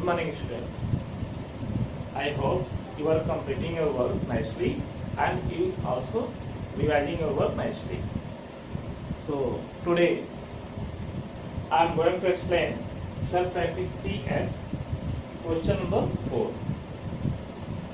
morning, student. I hope you are completing your work nicely and you also revising your work nicely. So today I am going to explain self-practice 3F, question number 4.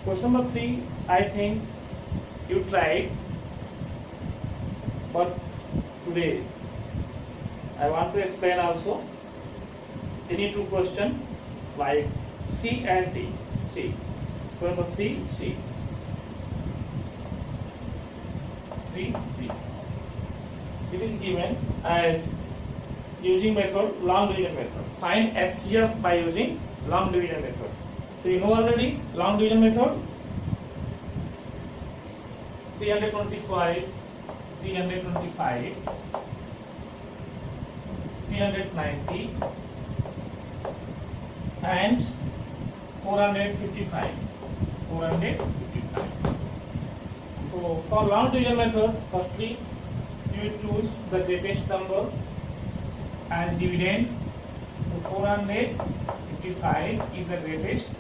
Question number 3, I think you tried, but today I want to explain also any two questions like C and D. C. Question number 3, C. 3C. It is given as using method, long division method. Find SCF by using long division method. So you know already long division method. 325, 325, 390 and 455. 455. So for long division method, firstly you choose the greatest number as dividend. So 455 is the greatest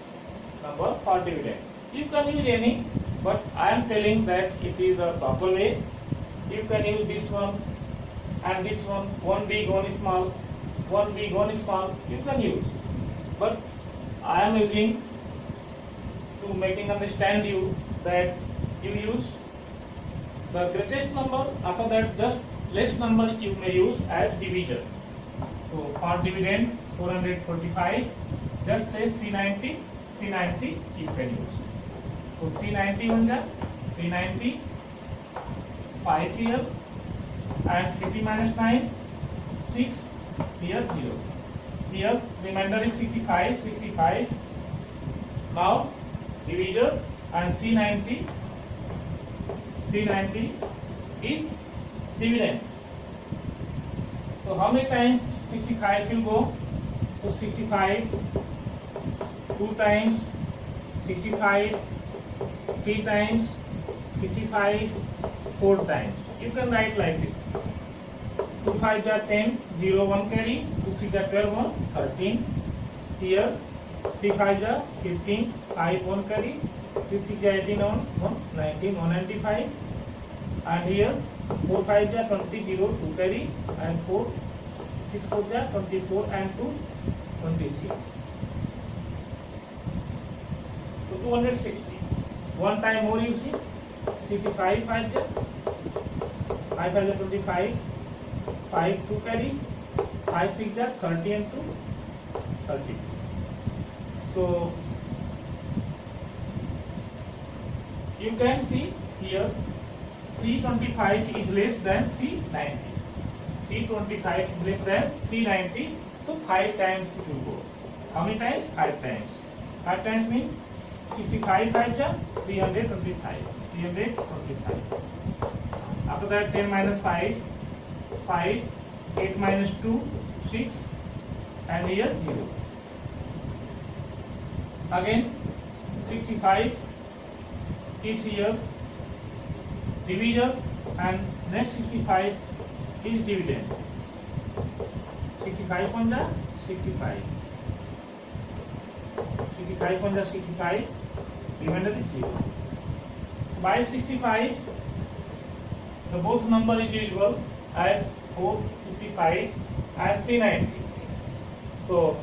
number for dividend. You can use any, but I am telling that it is a proper way. You can use this one and this one big, one small, one big, one small. You can use, but I am using to making understand you that you use the greatest number. After that, just less number you may use as divisor. So for dividend 445, just place 390, 390 you can use. So 390 on that, 390, 5 here, and 50 minus 9, 6, here 0. Here remainder is 65, 65. Now divisor and 390, 390 is dividend. So how many times 65 will go? So 65, 2 times, 65, 3 times, 65, 4 times. You can write like this. 2 5 are 10, 0 1 carry, 2 6 are 12, 1, 13. Here 3 5 are 15, 5 1 carry, 6 6 are 18, 1, 19, 195. And here 4 5 are 20, 0, 2 carry, and 4 6 4 are 24 and 2 26. So 260. One time more you see. 65 5 are 5 5 are 25, 5 2 carry, 5 6 are 30 and 2 30. So you can see here 325 is less than 390. 325 is less than 390. So 5 times it will go. How many times? 5 times. 5 times means 65 5 are 325. 325. After that 10 minus 5, 5, 8 minus 2, 6, and here 0. Again 65 is here divisor and next 65 is dividend. 65 on the 65. 65 on the 65, remainder is 0. By 65, the both number is usual as 455 and 390. So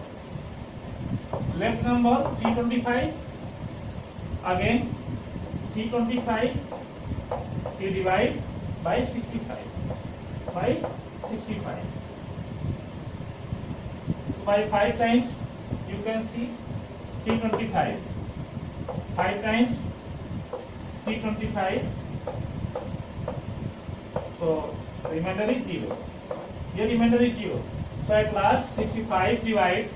left number 325, again 325 you divide by 65. By 65. By 5 times you can see 325. 5 times 325. So remainder is 0. Here remainder is 0. So at last 65 divides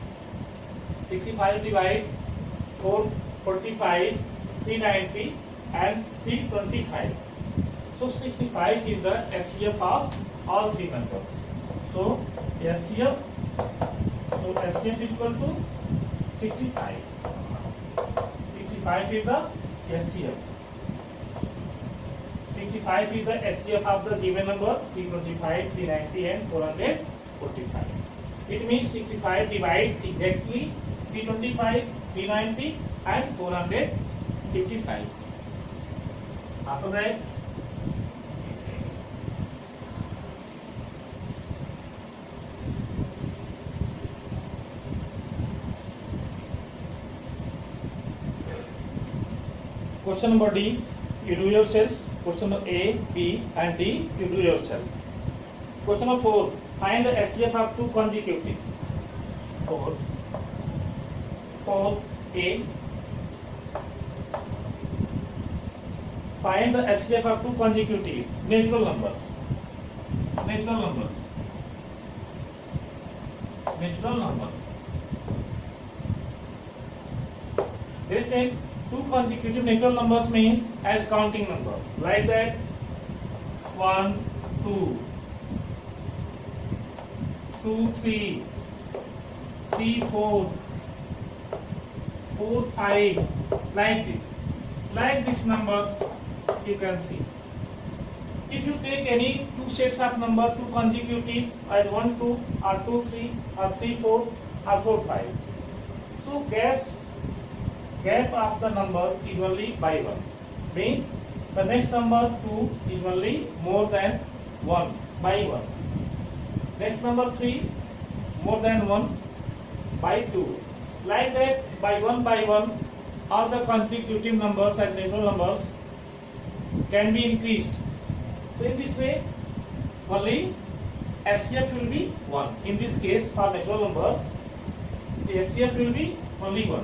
445, 390 and 325. So 65 is the SCF of all three numbers. So SCF is equal to 65. 65 is the SCF. 65 is the SCF of the given number 325, 390 and 445. It means 65 divides exactly 325, 390 and 455. After that, question number D, you do yourself. Question number A, B and D, you do yourself. Question number 4, find the SCF of two consecutive. 4A. Find the SCF of two consecutive natural numbers. Natural numbers. Natural numbers. This means two consecutive natural numbers means as counting number. Like that 1, 2, 2, 3, 3, 4, 4, 5, like this. Like this number you can see. If you take any two sets of number, two consecutive as 1, 2 or 2, 3 or 3, 4 or 4, 5. So gap of the number is only by 1. Means the next number 2 is only more than 1 by 1. Next number 3 more than 1 by 2. Like that by 1 all the consecutive numbers and natural numbers can be increased. So in this way only SCF will be 1. In this case for natural number the SCF will be only 1.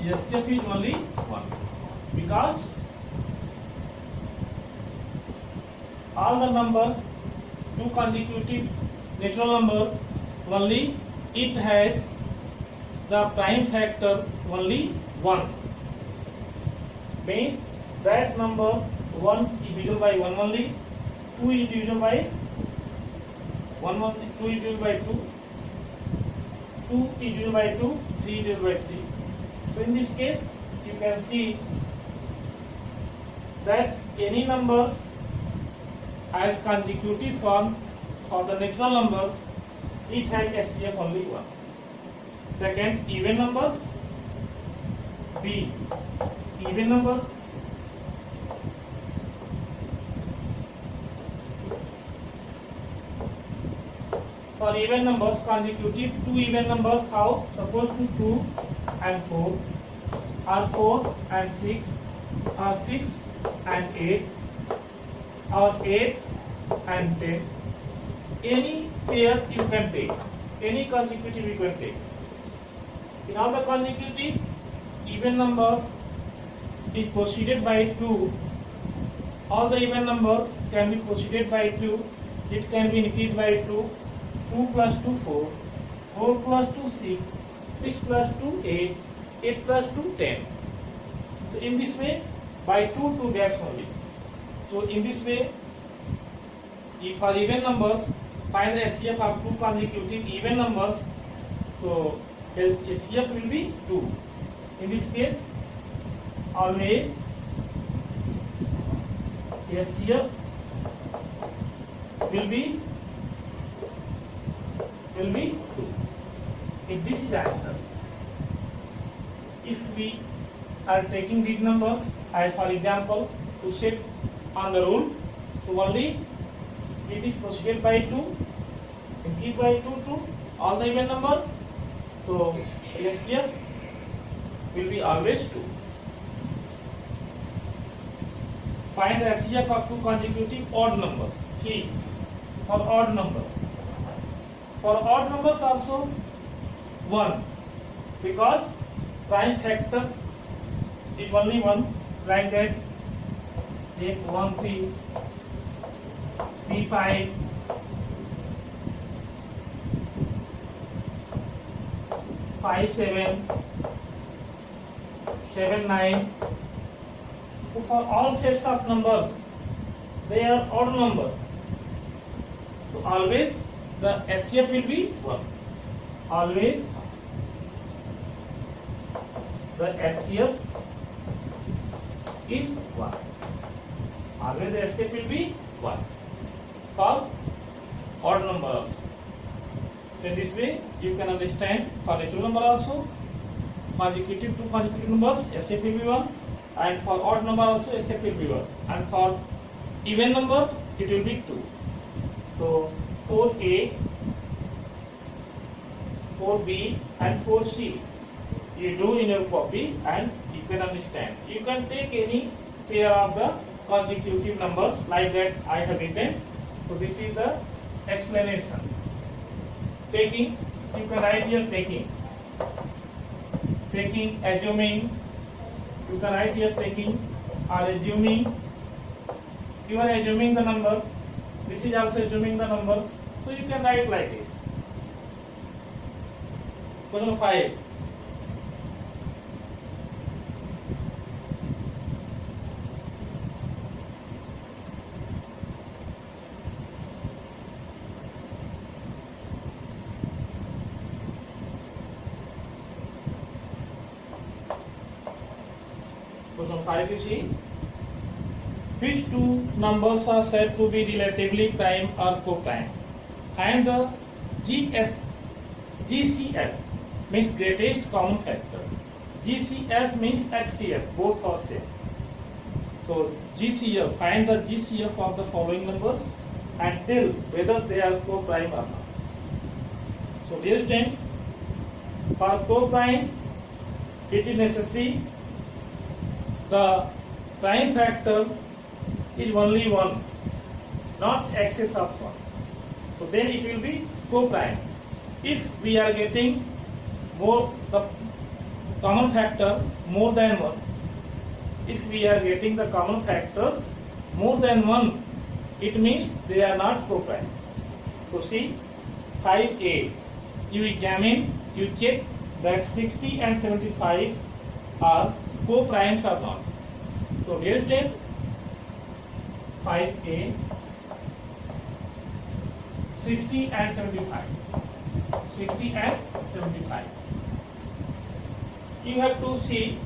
The SCF is only 1 because all the numbers, two consecutive natural numbers, only it has the prime factor only 1. Means that number 1 is divided by 1 only, 2 is divided by 1 only, 2 is divided by 2, 2 is divided by 2, 3 is divided by 3. So in this case you can see that any numbers as consecutive form for the natural numbers, it has SCF only 1. Second, even numbers. B, even numbers. For even numbers, consecutive two even numbers, how? Suppose 2 and 4, or 4 and 6, or 6 and 8, or 8 and 10. Any pair you can take, any consecutive you can take. In all the consecutive, even number is preceded by 2. All the even numbers can be preceded by 2. It can be increased by 2. 2 plus 2, 4. 4 plus 2, 6. 6 plus 2, 8. 8 plus 2, 10. So in this way, by 2 gaps only. So in this way, if for even numbers, find the SCF of two consecutive even numbers. So SCF will be 2. In this case, always SCF will be 2. If this is the answer. If we are taking these numbers as for example to set on the rule, so only it is preceded by 2, increased by 2, all the even numbers. So SCF will be always 2. Find the SCF of two consecutive odd numbers. See, for odd numbers. For odd numbers also 1, because prime factor is only 1. Like that, take 1, 3, 3, 5, 5, 7, 7, 9. So for all sets of numbers, they are odd number. So always the SCF will be 1. Always the SCF is 1. Always the SCF will be 1 for odd numbers. So in this way, you can understand for natural number also, consecutive two consecutive numbers, SF will be 1, and for odd number also, SF will be 1, and for even numbers, it will be 2. So 4A, 4B, and 4C. You do in your copy and you can understand. You can take any pair of the consecutive numbers like that I have written. So this is the explanation. Taking, you can write here taking, assuming, you can write here taking or assuming. You are assuming the number. This is also assuming the numbers. So you can write like this. Question 5. Question 5 you see. Which two numbers are said to be relatively prime or co-prime? And the GCF means greatest common factor. GCF means HCF, both are same. So GCF, find the GCF of the following numbers and tell whether they are co-prime or not. So dear student, for co-prime, it is necessary the prime factor is only 1, not excess of 1. So then it will be co-prime. If we are getting more the common factor more than 1, if we are getting the common factors more than 1, it means they are not co-prime. So see 5A, you examine, you check that 60 and 75 are co-primes or not. So here is it 5A, 60 and 75. 60 and 75. You have to see,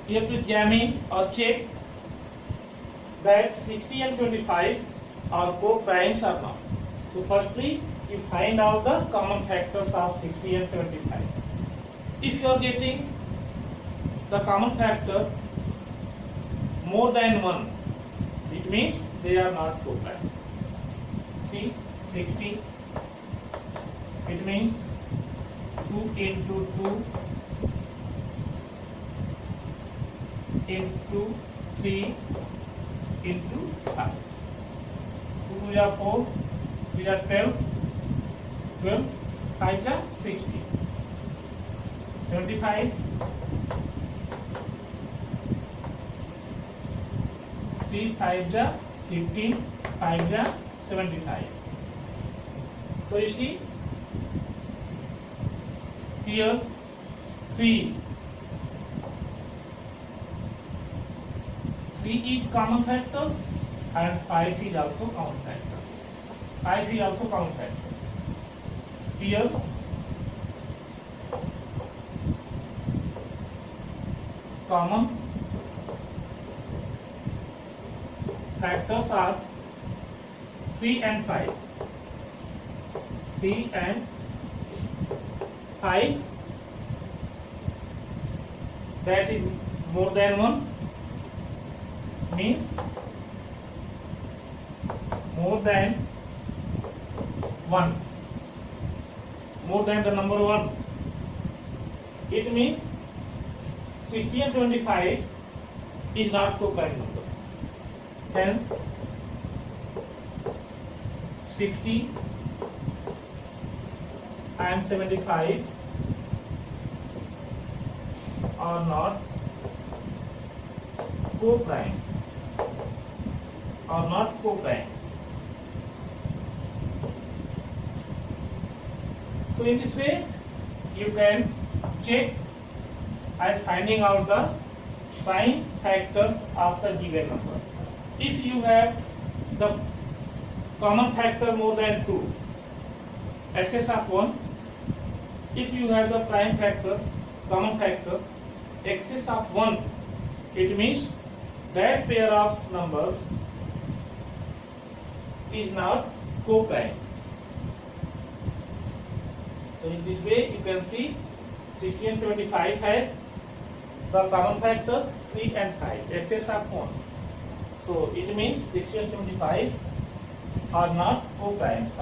you have to examine or check that 60 and 75 are co-primes or not. So firstly, you find out the common factors of 60 and 75. If you are getting the common factor more than 1, it means they are not co-prime. See 60, it means 2 into 2 into 3 into 5. 2 are 4, 3 are 12, 12, 5 are 60. 75, 3 5 are 15, 5 are 75. So you see here 3 is common factor and 5 is also common factor. 5 is also common factor. Here common factors are 3 and 5. 3 and 5, that is more than 1, means more than 1, more than the number 1. It means 60 and 75 is not co-prime number. Hence 60 and 75 are not co-prime. Are not co-prime. So in this way, you can check as finding out the prime factors of the given number. If you have the common factor more than 2, excess of 1, if you have the prime factors, common factors, excess of 1, it means that pair of numbers is not co-prime. So in this way you can see 60 and 75 has the common factors 3 and 5 except are 1. So it means 60 and 75 are not co-primes,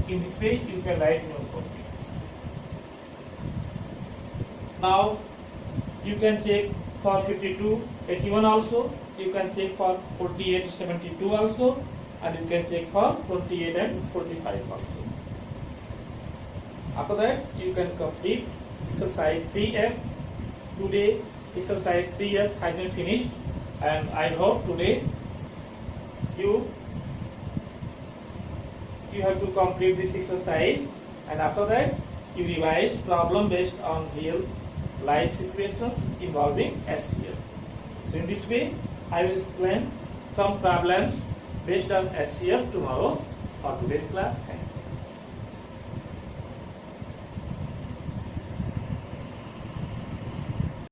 In this way you can write in your copy. Now you can check for 52, 81 also. You can check for 48, 72 also, and you can check for 28 and 45 also. After that, you can complete exercise 3F. Today, exercise 3F has been finished, and I hope today you have to complete this exercise, and after that, you revise problem based on real life situations involving SCF. So in this way, I will explain some problems based on SCF tomorrow for today's class. Thank you.